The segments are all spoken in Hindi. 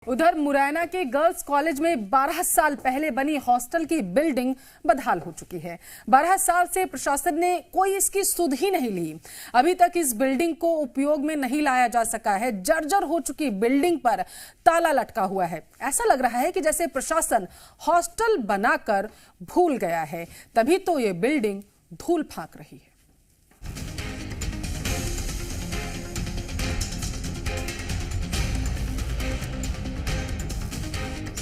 उधर मुरैना के गर्ल्स कॉलेज में 12 साल पहले बनी हॉस्टल की बिल्डिंग बदहाल हो चुकी है। 12 साल से प्रशासन ने कोई इसकी सुध ही नहीं ली। अभी तक इस बिल्डिंग को उपयोग में नहीं लाया जा सका है। जर्जर हो चुकी बिल्डिंग पर ताला लटका हुआ है। ऐसा लग रहा है कि जैसे प्रशासन हॉस्टल बनाकर भूल गया है, तभी तो ये बिल्डिंग धूल फांक रही है।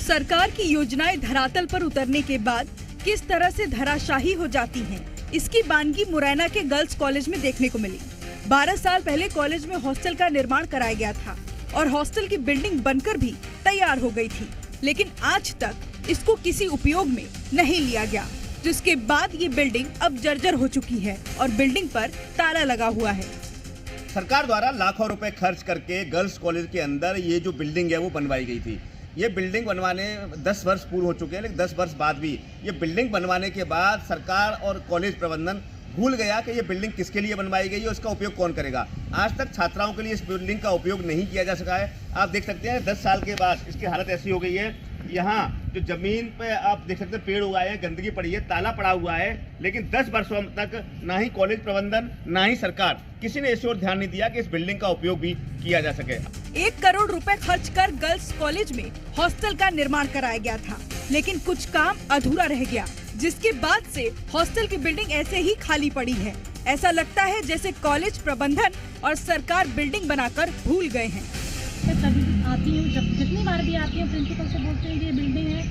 सरकार की योजनाएं धरातल पर उतरने के बाद किस तरह से धराशाही हो जाती हैं, इसकी बानगी मुरैना के गर्ल्स कॉलेज में देखने को मिली। 12 साल पहले कॉलेज में हॉस्टल का निर्माण कराया गया था और हॉस्टल की बिल्डिंग बनकर भी तैयार हो गई थी, लेकिन आज तक इसको किसी उपयोग में नहीं लिया गया, जिसके बाद ये बिल्डिंग अब जर्जर हो चुकी है और बिल्डिंग पर ताला लगा हुआ है। सरकार द्वारा लाखों रुपए खर्च करके गर्ल्स कॉलेज के अंदर ये जो बिल्डिंग है वो बनवाई गई थी। ये बिल्डिंग बनवाने 10 वर्ष पूर्ण हो चुके हैं, लेकिन 10 वर्ष बाद भी ये बिल्डिंग बनवाने के बाद सरकार और कॉलेज प्रबंधन भूल गया कि ये बिल्डिंग किसके लिए बनवाई गई है, उसका उपयोग कौन करेगा। आज तक छात्राओं के लिए इस बिल्डिंग का उपयोग नहीं किया जा सका है। आप देख सकते हैं 10 साल के बाद इसकी हालत ऐसी हो गई है। यहाँ जो जमीन पे आप देख सकते हैं पेड़ उगाए हैं, गंदगी पड़ी है, ताला पड़ा हुआ है, लेकिन 10 वर्षों तक ना ही कॉलेज प्रबंधन ना ही सरकार किसी ने इस ओर ध्यान नहीं दिया कि इस बिल्डिंग का उपयोग भी किया जा सके। 1 करोड़ रुपए खर्च कर गर्ल्स कॉलेज में हॉस्टल का निर्माण कराया गया था, लेकिन कुछ काम अधूरा रह गया, जिसके बाद से हॉस्टल की बिल्डिंग ऐसे ही खाली पड़ी है। ऐसा लगता है जैसे कॉलेज प्रबंधन और सरकार बिल्डिंग बनाकर भूल गए हैं। कभी आती हूँ, जब जितनी बार भी आती हूँ प्रिंसिपल से बोलते हैं कि ये बिल्डिंग है,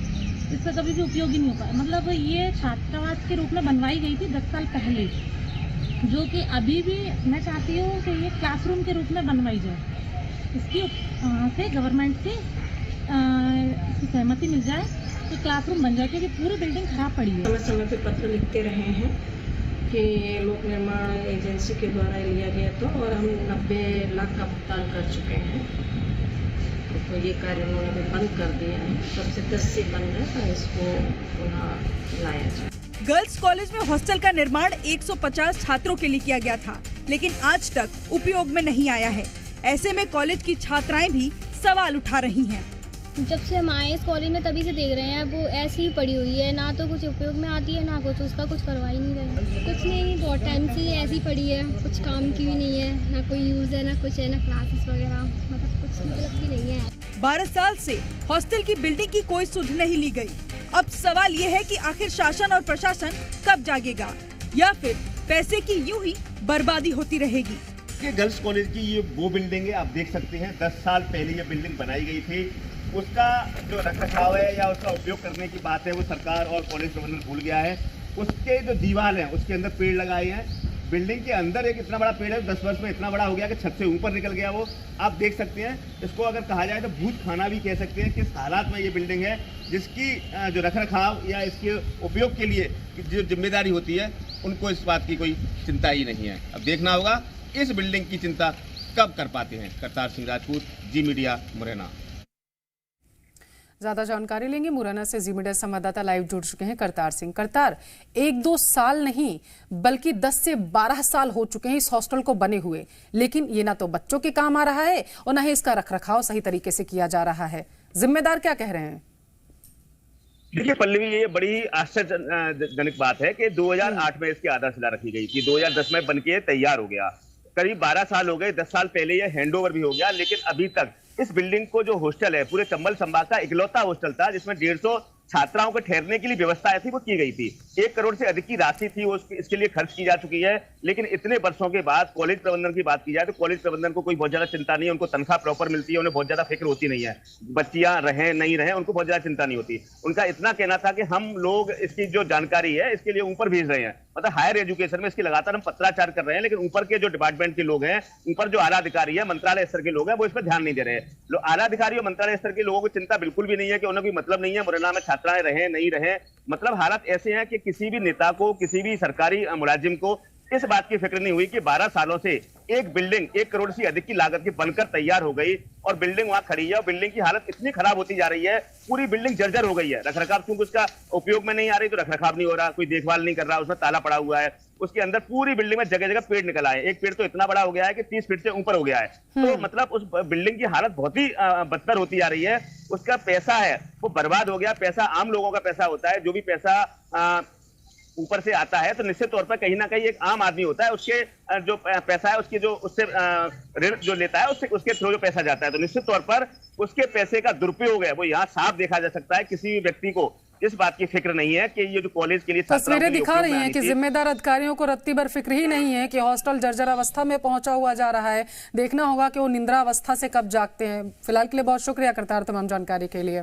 इसका कभी भी उपयोग ही नहीं होगा। मतलब ये छात्रावास के रूप में बनवाई गई थी 10 साल पहले, जो कि अभी भी मैं चाहती हूँ कि ये क्लासरूम के रूप में बनवाई जाए। इसकी से गवर्नमेंट से सहमति मिल जाए तो क्लासरूम बन जाए, क्योंकि पूरी बिल्डिंग खराब पड़ी है। समय समय पर पत्र लिखते रहे हैं कि लोक निर्माण एजेंसी के द्वारा लिया गया था और हम 90 लाख का भुगतान कर चुके हैं, तो ये कार्य उन्होंने भी बंद कर दिया है। तब से 10 से बंद है, तो इसको पुनः लाया जाए। गर्ल्स कॉलेज में हॉस्टल का निर्माण 150 छात्रों के लिए किया गया था, लेकिन आज तक उपयोग में नहीं आया है। ऐसे में कॉलेज की छात्राएं भी सवाल उठा रही हैं। जब से हम आए इस कॉलेज में तभी से देख रहे हैं, वो ऐसी ही पड़ी हुई है, ना तो कुछ उपयोग में आती है ना कुछ, उसका कुछ करवा ही नहीं रहे। कुछ नहीं, बहुत टाइम से ऐसी पड़ी है, कुछ काम की भी नहीं है, ना कोई यूज़ है, ना कुछ है, ना क्लासेस वगैरह, मतलब कुछ मतलब भी नहीं है। 12 साल से हॉस्टल की बिल्डिंग की कोई सुध नहीं ली गई। अब सवाल ये है कि आखिर शासन और प्रशासन कब जागेगा, या फिर पैसे की यूं ही बर्बादी होती रहेगी। ये गर्ल्स कॉलेज की ये वो बिल्डिंग है, आप देख सकते हैं 10 साल पहले ये बिल्डिंग बनाई गई थी। उसका जो रखरखाव है या उसका उपयोग करने की बात है वो सरकार और कॉलेज प्रबंधन भूल गया है। उसके जो दीवार है उसके अंदर पेड़ लगाए हैं। बिल्डिंग के अंदर एक इतना बड़ा पेड़ है, 10 वर्ष में इतना बड़ा हो गया कि छत से ऊपर निकल गया वो। आप देख सकते हैं, इसको अगर कहा जाए तो भूत खाना भी कह सकते हैं। किस हालात में ये बिल्डिंग है, जिसकी जो रखरखाव या इसके उपयोग के लिए जो जिम्मेदारी होती है, उनको इस बात की कोई चिंता ही नहीं है। अब देखना होगा इस बिल्डिंग की चिंता कब कर पाते हैं। करतार सिंह राजपूत, जी मीडिया, मुरैना। ज्यादा जानकारी लेंगे। मुरैना से जी मीडिया संवाददाता लाइव जुड़ चुके हैं करतार सिंह। करतार, 1-2 साल नहीं बल्कि 10 से 12 साल हो चुके हैं इस हॉस्टल को बने हुए, लेकिन ये ना तो बच्चों के काम आ रहा है और ना ही इसका रखरखाव सही तरीके से किया जा रहा है। जिम्मेदार क्या कह रहे हैं? देखिए पल्लवी, ये बड़ी आश्चर्यजनक बात है कि 2008 में इसकी आधारशिला रखी गई थी, 2010 में बनके तैयार हो गया। करीब 12 साल हो गए, 10 साल पहले ये हैंडओवर भी हो गया, लेकिन अभी तक इस बिल्डिंग को जो हॉस्टल है, पूरे चंबल संभाग का इकलौता हॉस्टल था जिसमें 150 छात्राओं को ठहरने के लिए व्यवस्था थी, वो की गई थी। 1 करोड़ से अधिक की राशि थी, वो इसके लिए खर्च की जा चुकी है। लेकिन इतने वर्षों के बाद कॉलेज प्रबंधन की बात की जाए तो कॉलेज प्रबंधन को कोई बहुत ज्यादा चिंता नहीं है। उनको तनख्वाह प्रॉपर मिलती है, उन्हें बहुत ज्यादा फिक्र होती नहीं है। बच्चियां रहें नहीं रहें, उनको बहुत ज्यादा चिंता नहीं होती। उनका इतना कहना था कि हम लोग इसकी जो जानकारी है इसके लिए ऊपर भेज रहे हैं, मतलब हायर एजुकेशन में इसकी लगातार हम पत्राचार कर रहे हैं, लेकिन ऊपर के जो डिपार्टमेंट के लोग हैं, ऊपर जो आला अधिकारी है, मंत्रालय स्तर के लोग हैं, वो इस पर ध्यान नहीं दे रहे हैं। आला अधिकारी और मंत्रालय स्तर के लोगों को चिंता बिल्कुल भी नहीं है कि उन्हें कोई मतलब नहीं है मुरैना में छात्राएं रहें नहीं रहें। मतलब हालात ऐसे हैं कि किसी भी नेता को, किसी भी सरकारी मुलाजिम को इस बात की फिक्र नहीं हुई कि 12 सालों से एक बिल्डिंग 1 करोड़ से अधिक की लागत की बनकर तैयार हो गई और बिल्डिंग वहां खड़ी है और बिल्डिंग की हालत इतनी खराब होती जा रही है, पूरी बिल्डिंग जर्जर हो गई है। रखरखाव क्योंकि उसका उपयोग में नहीं आ रही तो रखरखाव नहीं हो रहा, कोई देखभाल नहीं कर रहा, उसमें ताला पड़ा हुआ है। उसके अंदर पूरी बिल्डिंग में जगह जगह पेड़ निकल आए। एक पेड़ तो इतना बड़ा हो गया है कि 30 फीट से ऊपर हो गया है। तो मतलब उस बिल्डिंग की हालत बहुत ही बदतर होती जा रही है। उसका पैसा है वो बर्बाद हो गया। पैसा आम लोगों का पैसा होता है। जो भी पैसा ऊपर से आता है तो निश्चित तौर पर कहीं ना कहीं एक आम आदमी होता है, उसके जो पैसा है उसकी जो उससे ऋण जो लेता है उसके थ्रू जो पैसा जाता है, तो निश्चित तौर पर उसके पैसे का दुरुपयोग है वो यहाँ साफ देखा जा सकता है। किसी भी व्यक्ति को इस बात की फिक्र नहीं है कि ये जो कॉलेज के लिए तस्वीरें दिखा रही हैं कि जिम्मेदार अधिकारियों को रत्ती भर फिक्र ही नहीं है कि हॉस्टल जर्जर अवस्था में पहुंचा हुआ जा रहा है। देखना होगा कि वो निंद्रा अवस्था से कब जागते हैं। फिलहाल के लिए बहुत शुक्रिया करतार तमाम जानकारी के लिए।